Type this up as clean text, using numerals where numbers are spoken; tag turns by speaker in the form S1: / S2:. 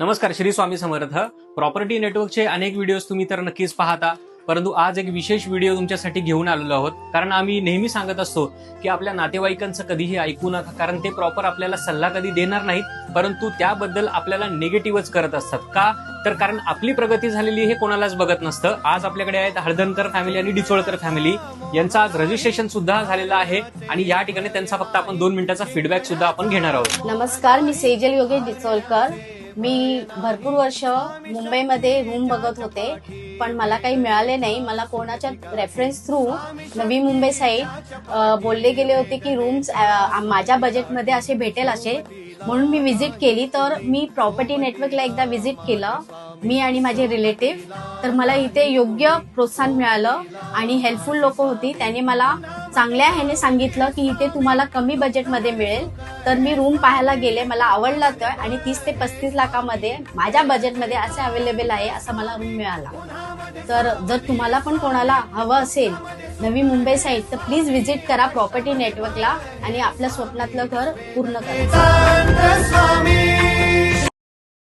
S1: नमस्कार, श्री स्वामी समर्थ. प्रॉपर्टी नेटवर्कचे अनेक व्हिडिओज तुम्ही तर नक्कीच पाहता, परंतु आज एक विशेष व्हिडिओ तुमच्यासाठी घेऊन आलेलो आहोत. कारण आम्ही नेहमी सांगत असतो की आपल्या नातेवाईकांचं कधीही ऐकू नका, कारण ते प्रॉपर आपल्याला सल्ला कधी देणार नाहीत, परंतु त्याबद्दल आपल्याला निगेटिव्हच करत असतात. का तर कारण आपली प्रगती झालेली हे कोणालाच बघत नसतं. आज आपल्याकडे आहेत हळदणकर फॅमिली आणि डिचोळकर फॅमिली यांचं आज रजिस्ट्रेशन सुद्धा झालेलं आहे आणि या ठिकाणी त्यांचा फक्त आपण 2 मिनिटाचा फीडबॅक सुद्धा आपण घेणार आहोत.
S2: नमस्कार, मी सेजल योगेश डिचोळकर. मी भरपूर वर्ष मुंबईमध्ये रूम बघत होते, पण मला काही मिळाले नाही. मला कोणाच्या reference through Navi Mumbai side बोलले गेले होते की रूम्स माझ्या बजेटमध्ये असे भेटेल असे, म्हणून मी व्हिजिट केली. तर मी प्रॉपर्टी नेटवर्कला एकदा व्हिजिट केलं, मी आणि माझे रिलेटिव्ह. तर मला इथे योग्य प्रोत्साहन मिळालं आणि हेल्पफुल लोक होती. त्यांनी मला चांगल्या ह्याने सांगितलं की इथे तुम्हाला कमी बजेटमध्ये मिळेल. तर मी रूम पाहायला गेले, मला आवडला तर, आणि 30 ते 35 लाखामध्ये माझ्या बजेटमध्ये असे अवेलेबल आहे असा मला रूम मिळाला. तर जर तुम्हाला पण कोणाला हवं असेल नवी मुंबई साईड तर प्लीज व्हिजिट करा प्रॉपर्टी नेटवर्कला आणि आपल्या स्वप्नातलं घर पूर्ण करा.